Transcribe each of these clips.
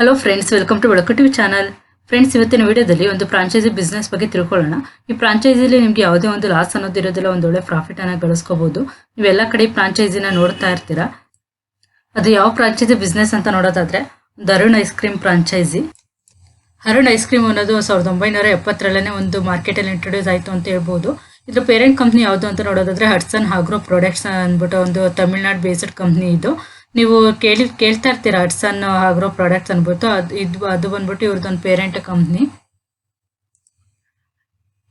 Hello friends, welcome to ಬೆಳಕು TV channel. Friends, ಇವತ್ತಿನ ವಿಡಿಯೋದಲ್ಲಿ ಒಂದು ಫ್ರಾಂಚೈಸಿ ಬಿಸ್ನೆಸ್ ಬಗ್ಗೆ ತಿಳ್ಕೊಳ್ಳೋಣ. ಈ ಫ್ರಾಂಚೈಸಿಲಿ ನಿಮಗೆ ಯಾವುದೇ ಒಂದು ಲಾಸ್ ಅನ್ನೋದು ಇರೋದಿಲ್ಲ, ಒಂದು ಒಳ್ಳೆ ಪ್ರಾಫಿಟ್ ಅನ್ನ ಗಳಿಸ್ಕೋಬಹುದು. ನೀವೆಲ್ಲ ಕಡೆ ಫ್ರಾಂಚೈಸಿನ ನೋಡ್ತಾ ಇರ್ತೀರಾ. ಅದು ಯಾವ ಫ್ರಾಂಚೈಸಿ ಬಿಸ್ನೆಸ್ ಅಂತ ನೋಡೋದಾದ್ರೆ ಒಂದು Arun ice cream franchise. Arun ice cream ಅನ್ನೋದು 1970ರಲ್ಲೇ ಒಂದು ಮಾರ್ಕೆಟಲ್ಲಿ ಇಂಟ್ರೊಡ್ಯೂಸ್ ಆಯಿತು ಅಂತ ಹೇಳ್ಬೋದು. ಇದ್ರ ಪೇರೆಂಟ್ ಕಂಪ್ನಿ ಯಾವುದು ಅಂತ ನೋಡೋದಾದ್ರೆ ಹಡ್ಸನ್ ಆಗ್ರೋ ಪ್ರಾಡಕ್ಟ್ಸ್ ಅಂದ್ಬಿಟ್ಟು ಒಂದು ತಮಿಳ್ನಾಡು ಬೇಸ್ಡ್ ಕಂಪ್ನಿ ಇದು. ನೀವು ಕೇಳ್ತಾ ಇರ್ತೀರಾ ಹಡ್ಸನ್ ಆಗ್ರೋ ಪ್ರಾಡಕ್ಟ್ಸ್ ಅಂದ್ಬಿಟ್ಟು, ಅದು ಬಂದ್ಬಿಟ್ಟು ಇವ್ರದ್ದೊಂದು ಪೇರೆಂಟ್ ಕಂಪ್ನಿ.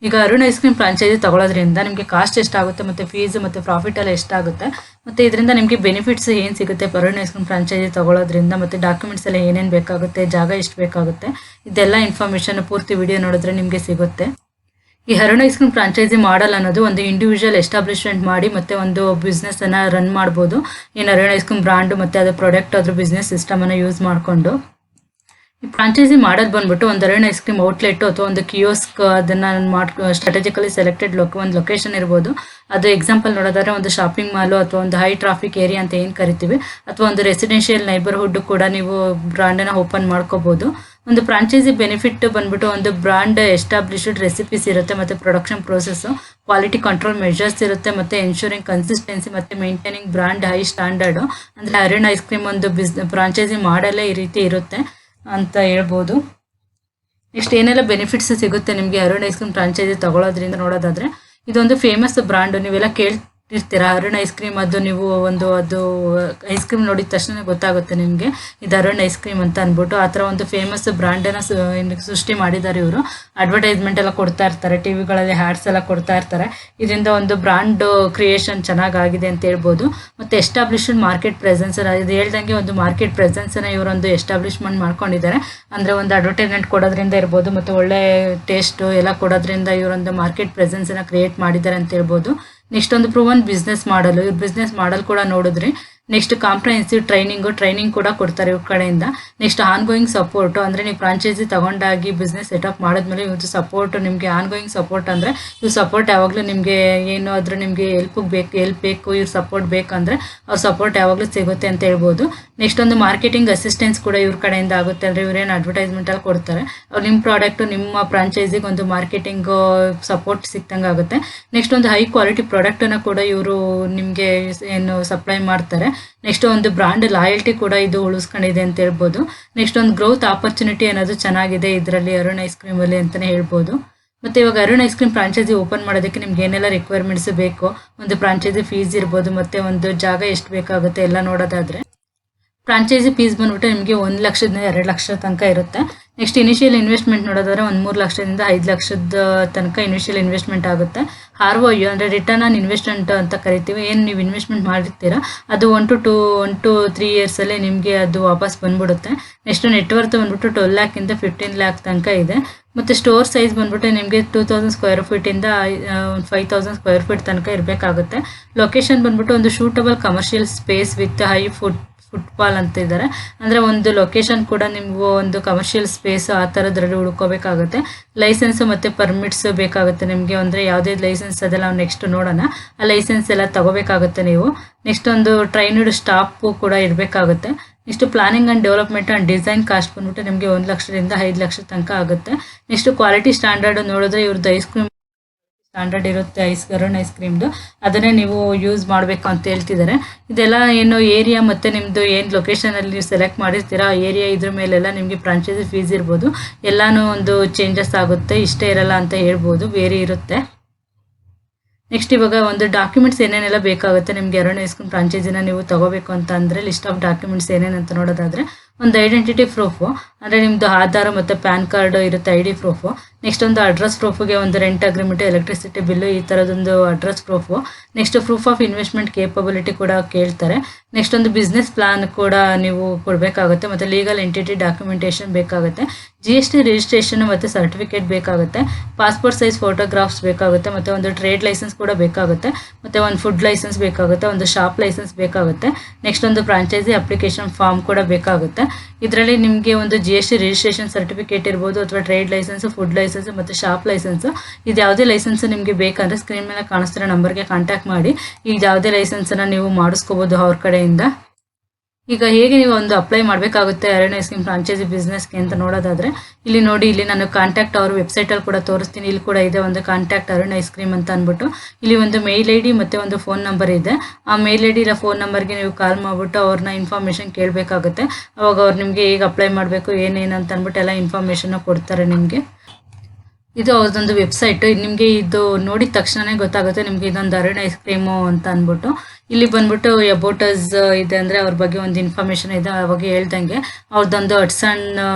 ಈಗ ಅರುಣ್ ಐಸ್ ಕ್ರೀಮ್ ಫ್ರಾಂಚೈಸಿ ತಗೊಳ್ಳೋದ್ರಿಂದ ನಿಮಗೆ ಕಾಸ್ಟ್ ಎಷ್ಟಾಗುತ್ತೆ, ಮತ್ತು ಫೀಸ್ ಮತ್ತು ಪ್ರಾಫಿಟ್ ಎಲ್ಲ ಎಷ್ಟಾಗುತ್ತೆ, ಮತ್ತು ಇದರಿಂದ ನಿಮಗೆ ಬೆನಿಫಿಟ್ಸ್ ಏನು ಸಿಗುತ್ತೆ ಅರುಣ್ ಐಸ್ ಕ್ರೀಮ್ ಫ್ರಾಂಚೈಸಿ ತಗೊಳ್ಳೋದ್ರಿಂದ, ಮತ್ತು ಡಾಕ್ಯುಮೆಂಟ್ಸ್ ಎಲ್ಲ ಏನೇನು ಬೇಕಾಗುತ್ತೆ, ಜಾಗ ಎಷ್ಟು ಬೇಕಾಗುತ್ತೆ, ಇದೆಲ್ಲ ಇನ್ಫಾರ್ಮೇಷನ್ ಪೂರ್ತಿ ವಿಡಿಯೋ ನೋಡಿದ್ರೆ ನಿಮಗೆ ಸಿಗುತ್ತೆ. ಈ ಅರುಣ್ ಐಸ್ ಕ್ರೀಮ್ ಫ್ರಾಂಚೈಸಿ ಮಾಡಲ್ ಅನ್ನೋದು ಒಂದು ಇಂಡಿವಿಜುವಲ್ ಎಸ್ಟಾಬ್ಲಿಷ್ಮೆಂಟ್ ಮಾಡಿ ಮತ್ತೆ ಒಂದು ಬಿಸ್ನೆಸ್ ಅನ್ನ ರನ್ ಮಾಡ್ಬೋದು. ಏನು ಅರುಣ್ ಐಸ್ ಕ್ರೀಮ್ ಬ್ರಾಂಡ್ ಮತ್ತೆ ಅದ್ರ ಪ್ರಾಡಕ್ಟ್ ಅದ್ರ ಬಿಸ್ನೆಸ್ ಸಿಸ್ಟಮ್ ಅನ್ನ ಯೂಸ್ ಮಾಡಿಕೊಂಡು. ಈ ಫ್ರಾಂಚೈಸಿ ಮಾಡೋದು ಬಂದ್ಬಿಟ್ಟು ಒಂದು ಅರುಣ್ ಐಸ್ ಕ್ರೀಮ್ ಔಟ್ಲೆಟ್ ಅಥವಾ ಒಂದು ಕಿಯೋಸ್ಕ್ ಅದನ್ನ ಸ್ಟ್ರಾಟಜಿಕಲಿ ಸೆಲೆಕ್ಟೆಡ್ ಒಂದು ಲೊಕೇಶನ್ ಇರ್ಬೋದು. ಅದು ಎಕ್ಸಾಂಪಲ್ ನೋಡೋದಾದ್ರೆ ಒಂದು ಶಾಪಿಂಗ್ ಮಾಲು ಅಥವಾ ಒಂದು ಹೈ ಟ್ರಾಫಿಕ್ ಏರಿಯಾ ಅಂತ ಏನು ಕರಿತೀವಿ, ಅಥವಾ ಒಂದು ರೆಸಿಡೆನ್ಷಿಯಲ್ ನೈಬರ್ಹುಡ್ ಕೂಡ ನೀವು ಬ್ರಾಂಡನ್ನ ಓಪನ್ ಮಾಡ್ಕೋಬಹುದು. ಒಂದು ಫ್ರಾಂಚೈಸಿ ಬೆನಿಫಿಟ್ ಬಂದ್ಬಿಟ್ಟು ಒಂದು ಬ್ರಾಂಡ್ ಎಸ್ಟಾಬ್ಲಿಷ್ಡ್ ರೆಸಿಪೀಸ್ ಇರುತ್ತೆ, ಮತ್ತೆ production process, quality control measures ಇರುತ್ತೆ, ಮತ್ತೆ ಎನ್ಶೂರಿಂಗ್ ಕನ್ಸಿಸ್ಟೆನ್ಸಿ ಮತ್ತೆ ಮೇಂಟೈನಿಂಗ್ ಬ್ರಾಂಡ್ ಹೈ ಸ್ಟ್ಯಾಂಡರ್ಡ್. ಅಂದ್ರೆ ಅರುಣ್ ಐಸ್ ಕ್ರೀಮ್ ಒಂದು ಫ್ರಾಂಚೈಸಿ ಮಾಡಲೇ ಈ ರೀತಿ ಇರುತ್ತೆ ಅಂತ ಹೇಳ್ಬೋದು. ನೆಕ್ಸ್ಟ್ ಏನೆಲ್ಲ ಬೆನಿಫಿಟ್ಸ್ ಸಿಗುತ್ತೆ ನಿಮಗೆ ಅರುಣ್ ಐಸ್ ಕ್ರೀಮ್ ಫ್ರಾಂಚೈಸಿ ತಗೊಳ್ಳೋದ್ರಿಂದ ನೋಡೋದಾದ್ರೆ, ಇದೊಂದು ಫೇಮಸ್ ಬ್ರಾಂಡ್. ನೀವೆಲ್ಲ ಕೇಳ್ತಿರ್ತೀರಾ ಅರುಣ್ ಐಸ್ ಕ್ರೀಮ್. ಅದು ನೀವು ಅದು ಐಸ್ ಕ್ರೀಮ್ ನೋಡಿದ ತಕ್ಷಣ ಗೊತ್ತಾಗುತ್ತೆ ನಿಮಗೆ ಇದು ಅರುಣ್ ಐಸ್ ಕ್ರೀಮ್ ಅಂತ ಅಂದ್ಬಿಟ್ಟು. ಆ ಥರ ಒಂದು ಫೇಮಸ್ ಬ್ರಾಂಡನ್ನು ಸೃಷ್ಟಿ ಮಾಡಿದ್ದಾರೆ ಇವರು. ಅಡ್ವರ್ಟೈಸ್ಮೆಂಟ್ ಎಲ್ಲ ಕೊಡ್ತಾ ಇರ್ತಾರೆ, ಟಿವಿಗಳಲ್ಲಿ ಹ್ಯಾಡ್ಸ್ ಎಲ್ಲ ಕೊಡ್ತಾ ಇರ್ತಾರೆ. ಇದರಿಂದ ಒಂದು ಬ್ರಾಂಡ್ ಕ್ರಿಯೇಷನ್ ಚೆನ್ನಾಗಿದೆ ಅಂತ ಹೇಳ್ಬೋದು. ಮತ್ತು ಎಸ್ಟಾಬ್ಲಿಷ್ಡ್ ಮಾರ್ಕೆಟ್ ಪ್ರೆಸೆನ್ಸ್, ಇದು ಹೇಳ್ದಂಗೆ ಒಂದು ಮಾರ್ಕೆಟ್ ಪ್ರೆಸೆನ್ಸನ್ನು ಇವರೊಂದು ಎಸ್ಟಾಬ್ಲಿಷ್ಮೆಂಟ್ ಮಾಡ್ಕೊಂಡಿದ್ದಾರೆ. ಅಂದರೆ ಒಂದು ಅಡ್ವರ್ಟೈಸ್ಮೆಂಟ್ ಕೊಡೋದ್ರಿಂದ ಇರ್ಬೋದು, ಮತ್ತು ಒಳ್ಳೆ ಟೇಸ್ಟು ಎಲ್ಲ ಕೊಡೋದ್ರಿಂದ ಇವರೊಂದು ಮಾರ್ಕೆಟ್ ಪ್ರೆಸೆನ್ಸನ್ನು ಕ್ರಿಯೇಟ್ ಮಾಡಿದ್ದಾರೆ ಅಂತ ಹೇಳ್ಬೋದು. ನೆಕ್ಸ್ಟ್ ಒಂದು ಪ್ರೂವನ್ ಬಿಸ್ನೆಸ್ ಮಾಡಲು, ಇವ್ರ ಬಿಸ್ನೆಸ್ ಮಾಡಲ್ ಕೂಡ ನೋಡಿದ್ರಿ. ನೆಕ್ಸ್ಟ್ ಕಾಂಪ್ರಹೆನ್ಸಿವ್ ಟ್ರೈನಿಂಗ್ ಕೂಡ ಕೊಡ್ತಾರೆ ಇವ್ರ ಕಡೆಯಿಂದ. ನೆಕ್ಸ್ಟ್ ಆನ್ ಗೋಯಿಂಗ್ ಸಪೋರ್ಟ್, ಅಂದರೆ ನೀವು ಫ್ರಾಂಚೈಸಿ ತಗೊಂಡಾಗಿ ಬಿಸ್ನೆಸ್ ಸೆಟಪ್ ಮಾಡಿದ್ಮೇಲೆ ಇವ್ರದ್ದು ಸಪೋರ್ಟ್ ನಿಮಗೆ ಆನ್ ಗೋಯಿಂಗ್ ಸಪೋರ್ಟ್. ಅಂದರೆ ಇವ್ರ ಸಪೋರ್ಟ್ ಯಾವಾಗಲೂ ನಿಮಗೆ ಏನು ಆದರೂ ನಿಮಗೆ ಹೆಲ್ಪ್ ಬೇಕು, ಇವ್ರ ಸಪೋರ್ಟ್ ಬೇಕಂದರೆ ಅವ್ರ ಸಪೋರ್ಟ್ ಯಾವಾಗಲೂ ಸಿಗುತ್ತೆ ಅಂತ ಹೇಳ್ಬೋದು. ನೆಕ್ಸ್ಟ್ ಒಂದು ಮಾರ್ಕೆಟಿಂಗ್ ಅಸಿಸ್ಟೆನ್ಸ್ ಕೂಡ ಇವ್ರ ಕಡೆಯಿಂದ ಆಗುತ್ತೆ. ಅಂದರೆ ಇವ್ರೇನು ಅಡ್ವರ್ಟೈಸ್ಮೆಂಟಲ್ಲಿ ಕೊಡ್ತಾರೆ, ಅವ್ರು ನಿಮ್ಮ ಪ್ರಾಡಕ್ಟು ನಿಮ್ಮ ಫ್ರಾಂಚೈಸಿಗೆ ಒಂದು ಮಾರ್ಕೆಟಿಂಗ್ ಸಪೋರ್ಟ್ ಸಿಕ್ತಂಗೆ ಆಗುತ್ತೆ. ನೆಕ್ಸ್ಟ್ ಒಂದು ಹೈ ಕ್ವಾಲಿಟಿ ಪ್ರಾಡಕ್ಟನ್ನು ಕೂಡ ಇವರು ನಿಮಗೆ ಏನು ಸಪ್ಲೈ ಮಾಡ್ತಾರೆ. ನೆಕ್ಸ್ಟ್ ಒಂದು ಬ್ರಾಂಡ್ ಲಾಯಲ್ಟಿ ಕೂಡ ಇದು ಉಳಿಸ್ಕೊಂಡಿದೆ ಅಂತ ಹೇಳ್ಬೋದು. ನೆಕ್ಸ್ಟ್ ಒಂದು ಗ್ರೋತ್ ಆಪರ್ಚುನಿಟಿ ಅನ್ನೋದು ಚೆನ್ನಾಗಿದೆ ಇದರಲ್ಲಿ ಅರುಣ್ ಐಸ್ ಕ್ರೀಮ್ ಅಲ್ಲಿ ಅಂತಾನೆ ಹೇಳ್ಬೋದು. ಮತ್ತೆ ಇವಾಗ Arun ice cream franchise open ಮಾಡೋದಕ್ಕೆ ನಿಮ್ಗೆ ಏನೆಲ್ಲ ರಿಕ್ವೈರ್ಮೆಂಟ್ಸ್ ಬೇಕು, ಒಂದು ಫ್ರಾಂಚೈಸಿ ಫೀಸ್ ಇರ್ಬೋದು, ಮತ್ತೆ ಒಂದು ಜಾಗ ಎಷ್ಟು ಬೇಕಾಗುತ್ತೆ ಎಲ್ಲ ನೋಡೋದಾದ್ರೆ, ಫ್ರಾಂಚೈಸಿ ಫೀಸ್ ಬಂದ್ಬಿಟ್ಟು ನಿಮಗೆ 1 ಲಕ್ಷದಿಂದ 2 ಲಕ್ಷ ತನಕ ಇರುತ್ತೆ. ನೆಕ್ಸ್ಟ್ ಇನಿಷಿಯಲ್ ಇನ್ವೆಸ್ಟ್ಮೆಂಟ್ ನೋಡೋದಾದ್ರೆ ಒಂದು 3 ಲಕ್ಷದಿಂದ 5 ಲಕ್ಷದ ತನಕ ಇನಿಷಿಯಲ್ ಇನ್ವೆಸ್ಟ್ಮೆಂಟ್ ಆಗುತ್ತೆ. ROI ಅಂದರೆ ರಿಟರ್ನ್ ಆನ್ ಇನ್ವೆಸ್ಟ್ಮೆಂಟ್ ಅಂತ ಕರಿತೀವಿ. ಏನು ನೀವು ಇನ್ವೆಸ್ಟ್ಮೆಂಟ್ ಮಾಡಿರ್ತೀರಾ ಅದು 1 to 3 ಇಯರ್ಸಲ್ಲೇ ನಿಮಗೆ ಅದು ವಾಪಸ್ ಬಂದ್ಬಿಡುತ್ತೆ. ನೆಕ್ಸ್ಟ್ ನೆಟ್ವರ್ತ್ ಬಂದ್ಬಿಟ್ಟು 12 ಲ್ಯಾಕಿಂದ 15 ಲ್ಯಾಕ್ ತನಕ ಇದೆ. ಮತ್ತು ಸ್ಟೋರ್ ಸೈಜ್ ಬಂದ್ಬಿಟ್ಟು ನಿಮಗೆ 2000 ಸ್ಕ್ವೇರ್ ಫೀಟಿಂದ 5000 ಸ್ಕ್ವೇರ್ ಫೀಟ್ ತನಕ ಇರಬೇಕಾಗುತ್ತೆ. ಲೊಕೇಶನ್ ಬಂದ್ಬಿಟ್ಟು ಒಂದು suitable commercial space with high footfall ಅಂತ ಇದ್ದಾರೆ. ಅಂದರೆ ಒಂದು ಲೊಕೇಶನ್ ಕೂಡ ನೀವು ಒಂದು ಕಮರ್ಷಿಯಲ್ ಸ್ಪೇಸ್ ಆ ಥರದ್ರಲ್ಲಿ ಹುಡ್ಕೋಬೇಕಾಗುತ್ತೆ. ಲೈಸೆನ್ಸ್ ಮತ್ತು ಪರ್ಮಿಟ್ಸ್ ಬೇಕಾಗುತ್ತೆ ನಿಮಗೆ. ಅಂದರೆ ಯಾವುದೇ ಲೈಸೆನ್ಸ್ ಅದೆಲ್ಲ ನಾವು ನೆಕ್ಸ್ಟ್ ನೋಡೋಣ. ಆ ಲೈಸೆನ್ಸ್ ಎಲ್ಲ ತಗೋಬೇಕಾಗುತ್ತೆ ನೀವು. ನೆಕ್ಸ್ಟ್ ಒಂದು ಟ್ರೈನ್ಡ್ ಸ್ಟಾಫು ಕೂಡ ಇರಬೇಕಾಗುತ್ತೆ. Next planning and development and design cost ಬಂದ್ಬಿಟ್ಟು ನಿಮಗೆ 1 ಲಕ್ಷದಿಂದ 5 ಲಕ್ಷ ತನಕ ಆಗುತ್ತೆ. ನೆಕ್ಸ್ಟ್ ಕ್ವಾಲಿಟಿ ಸ್ಟ್ಯಾಂಡರ್ಡ್ ನೋಡಿದ್ರೆ ಇವ್ರದ್ದು ಐಸ್ ಕ್ರೀಮ್ ಸ್ಟ್ಯಾಂಡರ್ಡ್ ಇರುತ್ತೆ ಅರುಣ್ ಐಸ್ ಕ್ರೀಮ್ದು, ಅದನ್ನೇ ನೀವು ಯೂಸ್ ಮಾಡಬೇಕು ಅಂತ ಹೇಳ್ತಿದ್ದಾರೆ. ಇದೆಲ್ಲ ಏನು ಏರಿಯಾ ಮತ್ತು ನಿಮ್ಮದು ಏನು ಲೊಕೇಶನಲ್ಲಿ ನೀವು ಸೆಲೆಕ್ಟ್ ಮಾಡಿರ್ತೀರಾ ಆ ಏರಿಯಾ ಇದ್ರ ಮೇಲೆಲ್ಲ ನಿಮಗೆ ಫ್ರಾಂಚೈಸಿ ಫೀಸ್ ಇರ್ಬೋದು, ಎಲ್ಲನೂ ಒಂದು ಚೇಂಜಸ್ ಆಗುತ್ತೆ. ಇಷ್ಟೇ ಇರಲ್ಲ ಅಂತ ಹೇಳ್ಬೋದು, ಬೇರೆ ಇರುತ್ತೆ. ನೆಕ್ಸ್ಟ್ ಇವಾಗ ಒಂದು ಡಾಕ್ಯುಮೆಂಟ್ಸ್ ಏನೇನೆಲ್ಲ ಬೇಕಾಗುತ್ತೆ ನಿಮಗೆ ಅರುಣ್ ಐಸ್ ಕ್ರೀಮ್ ಫ್ರಾಂಚೈಸಿನ ನೀವು ತಗೋಬೇಕು ಅಂತ ಅಂದರೆ ಲಿಸ್ಟ್ ಆಫ್ ಡಾಕ್ಯುಮೆಂಟ್ಸ್ ಏನೇನಂತ ನೋಡೋದಾದರೆ, ಒಂದು ಐಡೆಂಟಿಟಿ ಪ್ರೂಫು ಅಂದರೆ ನಿಮ್ಮದು ಆಧಾರ್ ಮತ್ತು ಪ್ಯಾನ್ ಕಾರ್ಡ್ ಇರುತ್ತೆ, ID ಪ್ರೂಫು. ನೆಕ್ಸ್ಟ್ ಒಂದು ಅಡ್ರೆಸ್ ಪ್ರೂಫಿಗೆ ಒಂದು ರೆಂಟ್ ಅಗ್ರಿಮೆಂಟ್, ಎಲೆಕ್ಟ್ರಿಸಿಟಿ ಬಿಲ್ಲು, ಈ ಥರದೊಂದು address proof. Next proof of investment capability ಕೂಡ ಕೇಳ್ತಾರೆ. ನೆಕ್ಸ್ಟ್ ಒಂದು ಬಿಸ್ನೆಸ್ ಪ್ಲಾನ್ ಕೂಡ ನೀವು ಕೊಡಬೇಕಾಗುತ್ತೆ, ಮತ್ತು ಲೀಗಲ್ ಎಂಟಿಟಿ ಡಾಕ್ಯುಮೆಂಟೇಷನ್ ಬೇಕಾಗುತ್ತೆ. GST ರಿಜಿಸ್ಟ್ರೇಷನ್ ಮತ್ತು ಸರ್ಟಿಫಿಕೇಟ್ ಬೇಕಾಗುತ್ತೆ. ಪಾಸ್ಪೋರ್ಟ್ ಸೈಜ್ ಫೋಟೋಗ್ರಾಫ್ಸ್ ಬೇಕಾಗುತ್ತೆ, ಮತ್ತು ಒಂದು ಟ್ರೇಡ್ ಲೈಸೆನ್ಸ್ ಕೂಡ ಬೇಕಾಗುತ್ತೆ, ಮತ್ತು ಒಂದು ಫುಡ್ ಲೈಸೆನ್ಸ್ ಬೇಕಾಗುತ್ತೆ, ಒಂದು ಶಾಪ್ ಲೈಸೆನ್ಸ್ ಬೇಕಾಗುತ್ತೆ. ನೆಕ್ಸ್ಟ್ ಒಂದು ಫ್ರಾಂಚೈಸಿ ಅಪ್ಲಿಕೇಶನ್ ಫಾರ್ಮ್ ಕೂಡ ಬೇಕಾಗುತ್ತೆ. ಇದರಲ್ಲಿ ನಿಮಗೆ ಒಂದು GST ರಿಜಿಸ್ಟ್ರೇಷನ್ ಸರ್ಟಿಫಿಕೇಟ್ ಇರ್ಬೋದು, ಅಥವಾ ಟ್ರೇಡ್ ಲೈಸೆನ್ಸ್, ಫುಡ್ ಲೈಸೆನ್ಸ್ ಮತ್ತು ಶಾಪ್ ಲೈಸೆನ್ಸ್. ಇದು ಯಾವುದೇ ಲೈಸೆನ್ಸ್ ನಿಮಗೆ ಬೇಕಂದರೆ ಸ್ಕ್ರೀನ್ ಮೇಲೆ ಕಾಣಿಸ್ತಿರೋ ನಂಬರ್ಗೆ ಕಾಂಟ್ಯಾಕ್ಟ್ ಮಾಡಿ ಇದು ಯಾವುದೇ ಲೈಸೆನ್ಸನ್ನು ನೀವು ಮಾಡಿಸ್ಕೋಬೋದು ಅವ್ರ ಕಡೆಯಿಂದ. ಈಗ ಹೇಗೆ ನೀವು ಒಂದು ಅಪ್ಲೈ ಮಾಡಬೇಕಾಗುತ್ತೆ ಅರುಣ್ ಐಸ್ ಕ್ರೀಮ್ ಫ್ರಾಂಚೈಸಿ ಬಿಸ್ನೆಸ್ಗೆ ಅಂತ ನೋಡೋದಾದ್ರೆ, ಇಲ್ಲಿ ನೋಡಿ, ಇಲ್ಲಿ ನಾನು ಕಾಂಟ್ಯಾಕ್ಟ್ ಅವ್ರ ವೆಬ್ಸೈಟಲ್ಲಿ ಕೂಡ ತೋರಿಸ್ತೀನಿ. ಇಲ್ಲಿ ಕೂಡ ಇದೆ ಒಂದು ಕಾಂಟ್ಯಾಕ್ಟ್ ಅರುಣ್ ಐಸ್ ಕ್ರೀಮ್ ಅಂತ ಅಂದ್ಬಿಟ್ಟು. ಇಲ್ಲಿ ಒಂದು ಮೇಲ್ ಐ ಡಿ ಮತ್ತು ಒಂದು ಫೋನ್ ನಂಬರ್ ಇದೆ. ಆ ಮೇಲ್ ಐ ಡಿ ಇಲ್ಲ ಫೋನ್ ನಂಬರ್ಗೆ ನೀವು ಕಾಲ್ ಮಾಡಿಬಿಟ್ಟು ಅವ್ರನ್ನ ಇನ್ಫಾರ್ಮೇಷನ್ ಕೇಳಬೇಕಾಗುತ್ತೆ. ಅವಾಗ ಅವ್ರು ನಿಮಗೆ ಹೇಗೆ ಅಪ್ಲೈ ಮಾಡಬೇಕು ಏನೇನು ಅಂತ ಅಂದ್ಬಿಟ್ಟು ಎಲ್ಲ ಇನ್ಫಾರ್ಮೇಷನ್ನ ಕೊಡ್ತಾರೆ ನಿಮಗೆ. ಇದು ಅವ್ರದ್ದೊಂದು ವೆಬ್ಸೈಟು. ನಿಮಗೆ ಇದು ನೋಡಿದ ತಕ್ಷಣವೇ ಗೊತ್ತಾಗುತ್ತೆ ನಿಮಗೆ ಇದೊಂದು ಅರುಣ್ ಐಸ್ ಕ್ರೀಮು ಅಂತ ಅಂದ್ಬಿಟ್ಟು. ಇಲ್ಲಿ ಬಂದ್ಬಿಟ್ಟು ಅಬೌಟ್ ಅಸ್ ಇದೆ, ಅಂದರೆ ಅವ್ರ ಬಗ್ಗೆ ಒಂದು ಇನ್ಫಾರ್ಮೇಷನ್ ಇದೆ. ಅವಾಗ ಹೇಳ್ದಂಗೆ ಅವ್ರದ್ದೊಂದು ಹಟ್ಸನ್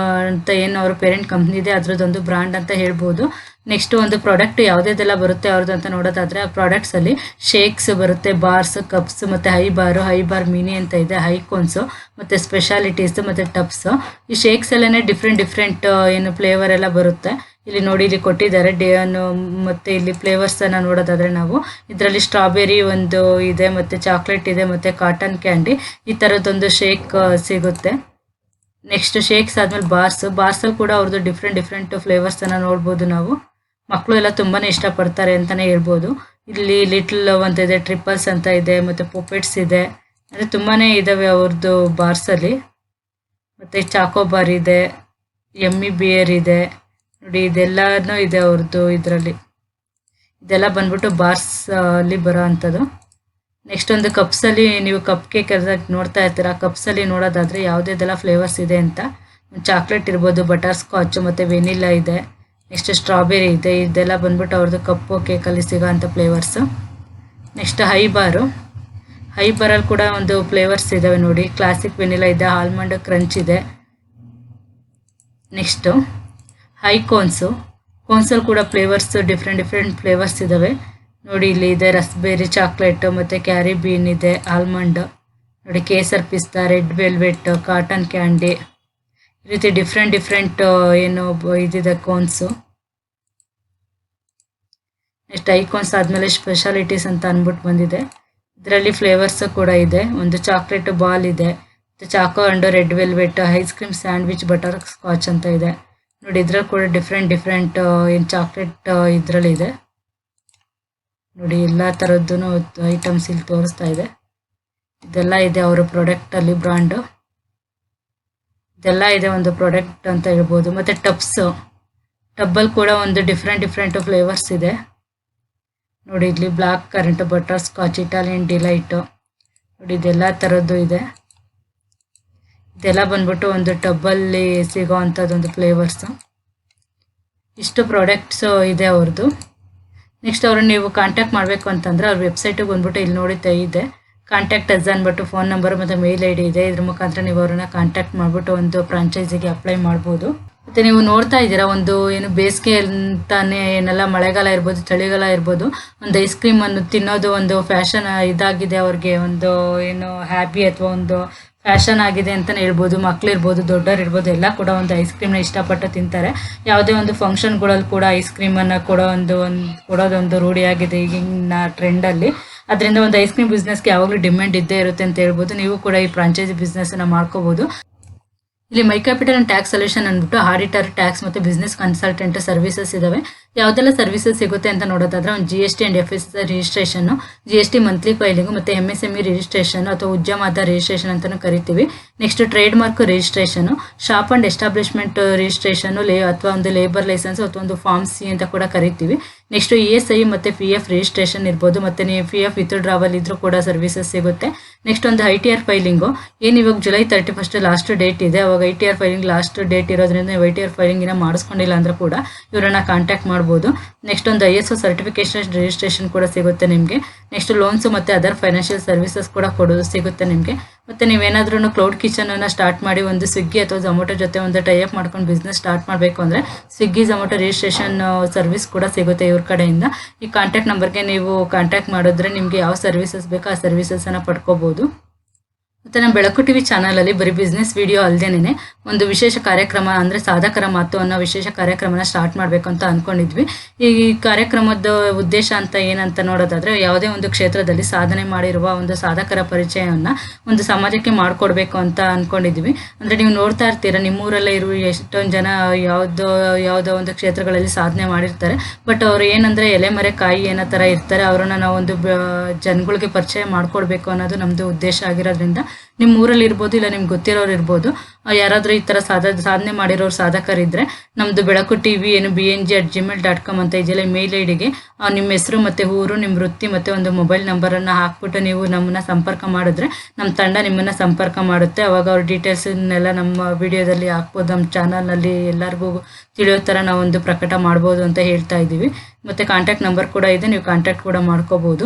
ಅಂತ ಏನು ಅವ್ರ ಪೇರೆಂಟ್ ಕಂಪ್ನಿ ಇದೆ, ಅದ್ರದ್ದೊಂದು ಬ್ರ್ಯಾಂಡ್ ಅಂತ ಹೇಳ್ಬೋದು. ನೆಕ್ಸ್ಟ್ ಒಂದು ಪ್ರಾಡಕ್ಟ್ ಯಾವುದೆಲ್ಲ ಬರುತ್ತೆ ಅವ್ರದ್ದು ಅಂತ ನೋಡೋದಾದರೆ, ಆ ಪ್ರಾಡಕ್ಟ್ಸಲ್ಲಿ ಶೇಕ್ಸ್ ಬರುತ್ತೆ, ಬಾರ್ಸ್, ಕಪ್ಸ್ ಮತ್ತು ಹೈ ಬಾರ್ ಮಿನಿ ಅಂತ ಇದೆ, ಹೈ ಕೋನ್ಸು ಮತ್ತು ಸ್ಪೆಷಾಲಿಟೀಸ್ ಮತ್ತು ಟಪ್ಸ್. ಈ ಶೇಕ್ಸ್ ಎಲ್ಲನೇ ಡಿಫ್ರೆಂಟ್ ಏನು ಫ್ಲೇವರ್ ಎಲ್ಲ ಬರುತ್ತೆ. ಇಲ್ಲಿ ನೋಡಿ, ಇಲ್ಲಿ ಕೊಟ್ಟಿದ್ದಾರೆ ಮತ್ತು ಇಲ್ಲಿ ಫ್ಲೇವರ್ಸನ್ನು ನೋಡೋದಾದರೆ ನಾವು ಇದರಲ್ಲಿ ಸ್ಟ್ರಾಬೆರಿ ಒಂದು ಇದೆ, ಮತ್ತು ಚಾಕ್ಲೇಟ್ ಇದೆ, ಮತ್ತು ಕಾಟನ್ ಕ್ಯಾಂಡಿ, ಈ ಥರದ್ದೊಂದು ಶೇಕ್ ಸಿಗುತ್ತೆ. ನೆಕ್ಸ್ಟ್ ಶೇಕ್ಸ್ ಆದಮೇಲೆ ಬಾರ್ಸಲ್ಲಿ ಕೂಡ ಅವ್ರದ್ದು ಡಿಫ್ರೆಂಟ್ ಫ್ಲೇವರ್ಸನ್ನು ನೋಡ್ಬೋದು ನಾವು. ಮಕ್ಕಳು ಎಲ್ಲ ತುಂಬಾ ಇಷ್ಟಪಡ್ತಾರೆ ಅಂತಲೇ ಹೇಳ್ಬೋದು. ಇಲ್ಲಿ ಲಿಟ್ಲ್ ಅಂತ ಇದೆ, ಟ್ರಿಪಲ್ಸ್ ಅಂತ ಇದೆ, ಮತ್ತು ಪೊಪೆಟ್ಸ್ ಇದೆ, ಅಂದರೆ ತುಂಬಾ ಇದ್ದಾವೆ ಅವ್ರದ್ದು ಬಾರ್ಸಲ್ಲಿ. ಮತ್ತು ಚಾಕೋಬಾರ್ ಇದೆ, ಎಮ್ಮಿ ಬಿಯರ್ ಇದೆ ನೋಡಿ, ಇದೆಲ್ಲನೂ ಇದೆ ಅವ್ರದ್ದು ಇದರಲ್ಲಿ. ಇದೆಲ್ಲ ಬಂದ್ಬಿಟ್ಟು ಬಾರ್ಸ್ ಅಲ್ಲಿ ಬರೋ ಅಂಥದ್ದು. ನೆಕ್ಸ್ಟ್ ಒಂದು ಕಪ್ಸಲ್ಲಿ ನೀವು ಕಪ್ ಕೇಕ್ ಎಲ್ಲ ನೋಡ್ತಾ ಇರ್ತೀರ. ಕಪ್ಸಲ್ಲಿ ನೋಡೋದಾದರೆ ಯಾವುದೆಲ್ಲ ಫ್ಲೇವರ್ಸ್ ಇದೆ ಅಂತ. ಚಾಕ್ಲೇಟ್ ಇರ್ಬೋದು, ಬಟರ್ ಸ್ಕಾಚ್ ಮತ್ತು ವೆನಿಲಾ ಇದೆ, ನೆಕ್ಸ್ಟ್ ಸ್ಟ್ರಾಬೆರಿ ಇದೆ. ಇದೆಲ್ಲ ಬಂದ್ಬಿಟ್ಟು ಅವ್ರದ್ದು ಕಪ್ಪು ಕೇಕಲ್ಲಿ ಸಿಗೋ ಅಂಥ ಫ್ಲೇವರ್ಸು. ನೆಕ್ಸ್ಟ್ ಹೈ ಬಾರಲ್ಲಿ ಕೂಡ ಒಂದು ಫ್ಲೇವರ್ಸ್ ಇದ್ದಾವೆ ನೋಡಿ. ಕ್ಲಾಸಿಕ್ ವೆನಿಲಾ ಇದೆ, ಆಲ್ಮಂಡ್ ಕ್ರಂಚ್ ಇದೆ. ನೆಕ್ಸ್ಟು ಹೈ ಕೋನ್ಸಲ್ಲಿ ಕೂಡ ಫ್ಲೇವರ್ಸ್ ಡಿಫ್ರೆಂಟ್ ಫ್ಲೇವರ್ಸ್ ಇದ್ದಾವೆ ನೋಡಿ. ಇಲ್ಲಿ ಇದೆ ರಸ್ಬೆರಿ ಚಾಕ್ಲೇಟು, ಮತ್ತು ಕ್ಯಾರಿ ಬೀನ್ ಇದೆ, ಆಲ್ಮಂಡ್ ನೋಡಿ, ಕೇಸರ್ ಪಿಸ್ತಾ, ರೆಡ್ ವೆಲ್ವೆಟ್, ಕಾಟನ್ ಕ್ಯಾಂಡಿ, ಈ ರೀತಿ ಡಿಫ್ರೆಂಟ್ ಏನು ಇದಿದೆ ಕೋನ್ಸು. ನೆಕ್ಸ್ಟ್ ಐಕೋನ್ಸ್ ಆದಮೇಲೆ ಸ್ಪೆಷಾಲಿಟೀಸ್ ಅಂತ ಅಂದ್ಬಿಟ್ಟು ಬಂದಿದೆ. ಇದರಲ್ಲಿ ಫ್ಲೇವರ್ಸು ಕೂಡ ಇದೆ. ಒಂದು ಚಾಕ್ಲೇಟ್ ಬಾಲ್ ಇದೆ, ಮತ್ತು Chacko and red velvet, ice cream sandwich, butter scotch ಅಂತ ಇದೆ ನೋಡಿ. ಇದ್ರಲ್ಲಿ ಕೂಡ ಡಿಫ್ರೆಂಟ್ ಏನು ಚಾಕ್ಲೇಟ್ ಇದರಲ್ಲಿ ಇದೆ ನೋಡಿ. ಎಲ್ಲ ಥರದ್ದು ಐಟಮ್ಸ್ ಇಲ್ಲಿ ತೋರಿಸ್ತಾ ಇದೆ. ಇದೆಲ್ಲ ಇದೆ ಅವರ ಪ್ರಾಡಕ್ಟಲ್ಲಿ ಬ್ರ್ಯಾಂಡು. ಇದೆಲ್ಲ ಇದೆ ಒಂದು ಪ್ರಾಡಕ್ಟ್ ಅಂತ ಹೇಳ್ಬೋದು. ಮತ್ತು ಟಬ್ಬಲ್ಲಿ ಕೂಡ ಒಂದು ಡಿಫ್ರೆಂಟ್ ಫ್ಲೇವರ್ಸ್ ಇದೆ ನೋಡಿ. ಇಲ್ಲಿ black currant, butter scotch, Italian delight ನೋಡಿ, ಇದೆಲ್ಲ ಥರದ್ದು ಇದೆ. ಇದೆಲ್ಲ ಬಂದ್ಬಿಟ್ಟು ಒಂದು ಟಬ್ಬಲ್ಲಿ ಸಿಗೋ ಅಂಥದ್ದೊಂದು ಫ್ಲೇವರ್ಸು. ಇಷ್ಟು ಪ್ರಾಡಕ್ಟ್ಸು ಇದೆ ಅವ್ರದ್ದು. ನೆಕ್ಸ್ಟ್ ಅವ್ರನ್ನ ನೀವು ಕಾಂಟ್ಯಾಕ್ಟ್ ಮಾಡಬೇಕು ಅಂತಂದರೆ ಅವ್ರ ವೆಬ್ಸೈಟಿಗೆ ಬಂದ್ಬಿಟ್ಟು ಇಲ್ಲಿ ನೋಡುತ್ತಾ ಇದೆ ಕಾಂಟ್ಯಾಕ್ಟ್ ಅಸ್ ಅಂದ್ಬಿಟ್ಟು ಫೋನ್ ನಂಬರ್ ಮತ್ತು ಮೇಲ್ ಐ ಡಿ ಇದೆ. ಇದ್ರ ಮುಖಾಂತರ ನೀವು ಅವ್ರನ್ನ ಕಾಂಟ್ಯಾಕ್ಟ್ ಮಾಡಿಬಿಟ್ಟು ಒಂದು ಫ್ರಾಂಚೈಸಿಗೆ ಅಪ್ಲೈ ಮಾಡ್ಬೋದು. ಮತ್ತು ನೀವು ನೋಡ್ತಾ ಇದ್ದೀರಾ, ಒಂದು ಏನು ಬೇಸಿಗೆ ಅಂತಾನೆ ಏನೆಲ್ಲ ಮಳೆಗಾಲ ಇರ್ಬೋದು, ಚಳಿಗಾಲ ಇರ್ಬೋದು, ಒಂದು ಐಸ್ ಕ್ರೀಮನ್ನು ತಿನ್ನೋದು ಒಂದು ಫ್ಯಾಷನ್ ಇದಾಗಿದೆ ಅವ್ರಿಗೆ. ಒಂದು ಏನು ಹ್ಯಾಬಿ ಅಥವಾ ಒಂದು ಫ್ಯಾಷನ್ ಆಗಿದೆ ಅಂತಲೇ ಹೇಳ್ಬೋದು. ಮಕ್ಕಳಿರ್ಬೋದು, ದೊಡ್ಡವ್ರು ಇರ್ಬೋದು, ಎಲ್ಲ ಕೂಡ ಒಂದು ಐಸ್ ಕ್ರೀಮ್ನ ಇಷ್ಟಪಟ್ಟು ತಿಂತಾರೆ. ಯಾವುದೇ ಒಂದು ಫಂಕ್ಷನ್ಗಳಲ್ಲಿ ಕೂಡ ಐಸ್ ಕ್ರೀಮನ್ನು ಕೊಡೋದೊಂದು ರೂಢಿಯಾಗಿದೆ ಈಗಿನ ಟ್ರೆಂಡಲ್ಲಿ. ಅದರಿಂದ ಒಂದು ಐಸ್ ಕ್ರೀಮ್ ಬಿಸ್ನೆಸ್ಗೆ ಯಾವಾಗಲೂ ಡಿಮ್ಯಾಂಡ್ ಇದ್ದೇ ಇರುತ್ತೆ ಅಂತ ಹೇಳ್ಬೋದು. ನೀವು ಕೂಡ ಈ ಫ್ರಾಂಚೈಸಿ ಬಿಸ್ನೆಸ್ಸನ್ನು ಮಾಡ್ಕೋಬೋದು. ಇಲ್ಲಿ ಮೈ ಕ್ಯಾಪಿಟಲ್ ಆ್ಯಂಡ್ ಟ್ಯಾಕ್ಸ್ ಸೊಲ್ಯೂಷನ್ ಅಂದ್ಬಿಟ್ಟು ಆಡಿಟರ್, ಟ್ಯಾಕ್ಸ್ ಮತ್ತು ಬಿಸ್ನೆಸ್ ಕನ್ಸಲ್ಟೆಂಟ್ ಸರ್ವಿಸಸ್ ಇದಾವೆ. ಯಾವುದೆಲ್ಲ ಸರ್ವಿಸಸ್ ಸಿಗುತ್ತೆ ಅಂತ ನೋಡೋದಾದ್ರೆ, ಒಂದು GST and FS registration, GST monthly filing, ಮತ್ತು MSME ರಿಜಿಸ್ಟ್ರೇಷನ್ ಅಥವಾ ಉದ್ಯಮದ ರಿಜಿಸ್ಟ್ರೇಷನ್ ಅಂತಲೂ ಕರಿತೀವಿ. Next trade mark registration, shop and establishment registration, ಅಥವಾ ಒಂದು ಲೇಬರ್ ಲೈಸೆನ್ಸ್ ಅಥವಾ ಒಂದು ಫಾರ್ಮ್ C ಅಂತ ಕೂಡ ಕರಿತೀವಿ. ನೆಕ್ಸ್ಟ್ ESI ಮತ್ತು PF ರಿಜಿಸ್ಟ್ರೇಷನ್ ಇರ್ಬೋದು, ಮತ್ತು ನೀವು PF ವಿತ್ಡ್ರಾವಲ್ ಇದ್ರೂ ಕೂಡ ಸರ್ವಿಸಸ್ ಸಿಗುತ್ತೆ. ನೆಕ್ಸ್ಟ್ ಒಂದು ITR ಫೈಲಿಂಗು, ಏನು ಇವಾಗ ಜುಲೈ 31 ಲಾಸ್ಟ್ ಡೇಟ್ ಇದೆ. ಅವಾಗ ITR ಫೈಲಿಂಗ್ ಲಾಸ್ಟ್ ಡೇಟ್ ಇರೋದ್ರಿಂದ ನೀವು ITR ಫೈಲಿಂಗಿನ ಮಾಡಿಸ್ಕೊಂಡಿಲ್ಲ ಅಂದರೂ ಕೂಡ ಇವರನ್ನ ಕಾಂಟ್ಯಾಕ್ಟ್ ಮಾಡ್ಬೋದು. ನೆಕ್ಸ್ಟ್ ಒಂದು ISO ಸರ್ಟಿಫಿಕೇಷನ್ ರಿಜಿಸ್ಟ್ರೇಷನ್ ಕೂಡ ಸಿಗುತ್ತೆ ನಿಮಗೆ. ನೆಕ್ಸ್ಟ್ ಲೋನ್ಸು ಮತ್ತು ಅದರ್ ಫೈನಾನ್ಷಿಯಲ್ ಸರ್ವಿಸಸ್ ಕೂಡ ಸಿಗುತ್ತೆ ನಿಮಗೆ. ಮತ್ತು ನೀವೇನಾದ್ರೂ ಕ್ಲೌಡ್ ಕಿಚನನ್ನು ಸ್ಟಾರ್ಟ್ ಮಾಡಿ ಒಂದು ಸ್ವಿಗ್ಗಿ ಅಥವಾ ಝೊಮ್ಯಾಟೊ ಜೊತೆ ಒಂದು ಟೈಅಪ್ ಮಾಡ್ಕೊಂಡು ಬಿಸ್ನೆಸ್ ಸ್ಟಾರ್ಟ್ ಮಾಡಬೇಕು ಅಂದರೆ ಸ್ವಿಗ್ಗಿ ಝೊಮ್ಯಾಟೊ ರಿಜಿಸ್ಟ್ರೇಷನ್ ಸರ್ವಿಸ್ ಕೂಡ ಸಿಗುತ್ತೆ ಇವ್ರ ಕಡೆಯಿಂದ. ಈ ಕಾಂಟ್ಯಾಕ್ಟ್ ನಂಬರ್ಗೆ ನೀವು ಕಾಂಟ್ಯಾಕ್ಟ್ ಮಾಡಿದ್ರೆ ನಿಮಗೆ ಯಾವ ಸರ್ವಿಸಸ್ ಬೇಕೋ ಆ ಸರ್ವಿಸಸನ್ನು ಪಡ್ಕೋಬೋದು. ಮತ್ತು ನಮ್ಮ ಬೆಳಕು ಟಿವಿ ಚಾನಲಲ್ಲಿ ಬರೀ ಬಿಸ್ನೆಸ್ ವಿಡಿಯೋ ಅಲ್ಲದೇನೆ ಒಂದು ವಿಶೇಷ ಕಾರ್ಯಕ್ರಮ ಅಂದರೆ ಸಾಧಕರ ಮಾತು ಅನ್ನೋ ವಿಶೇಷ ಕಾರ್ಯಕ್ರಮನ ಸ್ಟಾರ್ಟ್ ಮಾಡಬೇಕು ಅಂತ ಅಂದ್ಕೊಂಡಿದ್ವಿ. ಈ ಕಾರ್ಯಕ್ರಮದ ಉದ್ದೇಶ ಅಂತ ಏನಂತ ನೋಡೋದಾದರೆ, ಯಾವುದೇ ಒಂದು ಕ್ಷೇತ್ರದಲ್ಲಿ ಸಾಧನೆ ಮಾಡಿರುವ ಒಂದು ಸಾಧಕರ ಪರಿಚಯವನ್ನು ಒಂದು ಸಮಾಜಕ್ಕೆ ಮಾಡಿಕೊಡ್ಬೇಕು ಅಂತ ಅಂದ್ಕೊಂಡಿದ್ವಿ. ಅಂದರೆ ನೀವು ನೋಡ್ತಾ ಇರ್ತೀರ, ನಿಮ್ಮೂರಲ್ಲೇ ಇರುವ ಎಷ್ಟೊಂದು ಜನ ಯಾವುದೋ ಒಂದು ಕ್ಷೇತ್ರಗಳಲ್ಲಿ ಸಾಧನೆ ಮಾಡಿರ್ತಾರೆ. ಬಟ್ ಅವರು ಏನಂದರೆ ಎಲೆಮರೆ ಕಾಯಿ ಏನೋ ಥರ ಇರ್ತಾರೆ. ಅವರನ್ನು ನಾವು ಒಂದು ಜನಗಳಿಗೆ ಪರಿಚಯ ಮಾಡಿಕೊಡ್ಬೇಕು ಅನ್ನೋದು ನಮ್ಮದು ಉದ್ದೇಶ ಆಗಿರೋದ್ರಿಂದ ನಿಮ್ಮ ಊರಲ್ಲಿ ಇರ್ಬೋದು, ಇಲ್ಲ ನಿಮ್ಗೆ ಗೊತ್ತಿರೋರು ಇರ್ಬೋದು. ಯಾರಾದರೂ ಈ ಥರ ಸಾಧನೆ ಮಾಡಿರೋರು ಸಾಧಕರಿದ್ದರೆ ನಮ್ಮದು ಬೆಳಕು TV ಏನು bng@gmail.com ಅಂತ ಇದೆಯಲ್ಲ, ಮೇಲ್ ಐಡಿಗೆ ನಿಮ್ಮ ಹೆಸರು ಮತ್ತು ಊರು, ನಿಮ್ಮ ವೃತ್ತಿ ಮತ್ತು ಒಂದು ಮೊಬೈಲ್ ನಂಬರನ್ನು ಹಾಕ್ಬಿಟ್ಟು ನೀವು ನಮ್ಮನ್ನು ಸಂಪರ್ಕ ಮಾಡಿದ್ರೆ ನಮ್ಮ ತಂಡ ನಿಮ್ಮನ್ನು ಸಂಪರ್ಕ ಮಾಡುತ್ತೆ. ಅವಾಗ ಅವ್ರ ಡೀಟೇಲ್ಸನ್ನೆಲ್ಲ ನಮ್ಮ ವಿಡಿಯೋದಲ್ಲಿ ಹಾಕ್ಬೋದು. ನಮ್ಮ ಚಾನಲ್ನಲ್ಲಿ ಎಲ್ಲರಿಗೂ ತಿಳಿಯೋ ಥರ ನಾವೊಂದು ಪ್ರಕಟ ಮಾಡ್ಬೋದು ಅಂತ ಹೇಳ್ತಾ ಇದ್ದೀವಿ. ಮತ್ತು ಕಾಂಟ್ಯಾಕ್ಟ್ ನಂಬರ್ ಕೂಡ ಇದೆ, ನೀವು ಕಾಂಟ್ಯಾಕ್ಟ್ ಕೂಡ ಮಾಡ್ಕೋಬೋದು.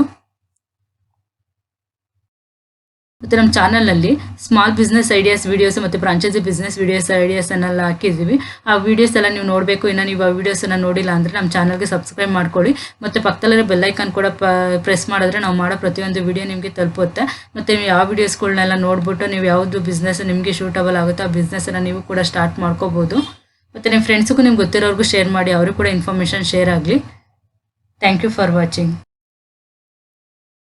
ಮತ್ತು ನಮ್ಮ ಚಾನಲ್ನಲ್ಲಿ ಸ್ಮಾಲ್ ಬಿಸ್ನೆಸ್ ಐಡಿಯಾಸ್ ವೀಡಿಯೋಸ್ ಮತ್ತು ಫ್ರಾಂಚೈಸಿ ಬಿಸ್ನೆಸ್ ಐಡಿಯಾಸನ್ನೆಲ್ಲ ಹಾಕಿದ್ದೀವಿ. ಆ ವೀಡಿಯೋಸ್ ಎಲ್ಲ ನೀವು ನೋಡಬೇಕು. ಇನ್ನು ನೀವು ಆ ವೀಡಿಯೋಸನ್ನು ನೋಡಿಲ್ಲ ಅಂದರೆ ನಮ್ಮ ಚಾನಲ್ಗೆ ಸಬ್ಸ್ಕ್ರೈಬ್ ಮಾಡ್ಕೊಳ್ಳಿ. ಮತ್ತು ಪಕ್ಕದಲ್ಲಿರೋ ಬೆಲ್ಲೈಕನ್ ಕೂಡ ಪ್ರೆಸ್ ಮಾಡಿದ್ರೆ ನಾವು ಮಾಡೋ ಪ್ರತಿಯೊಂದು ವೀಡಿಯೋ ನಿಮಗೆ ತಲುಪುತ್ತೆ. ಮತ್ತು ನೀವು ಯಾವ ವೀಡಿಯೋಸ್ಗಳನ್ನೆಲ್ಲ ನೋಡಿಬಿಟ್ಟು ನೀವು ಯಾವುದು ಬಿಸ್ನೆಸ್ ನಿಮಗೆ ಸೂಟಬಲ್ ಆಗುತ್ತೋ ಆ ಬಿಸ್ನೆಸ್ಸನ್ನು ನೀವು ಕೂಡ ಸ್ಟಾರ್ಟ್ ಮಾಡ್ಕೋಬೋದು. ಮತ್ತು ನಿಮ್ಮ ಫ್ರೆಂಡ್ಸಿಗೂ ನಿಮ್ಗೆ ಗೊತ್ತಿರೋರ್ಗೂ ಶೇರ್ ಮಾಡಿ, ಅವರು ಕೂಡ ಇನ್ಫಾರ್ಮೇಷನ್ ಶೇರ್ ಆಗಲಿ. Thank you for watching.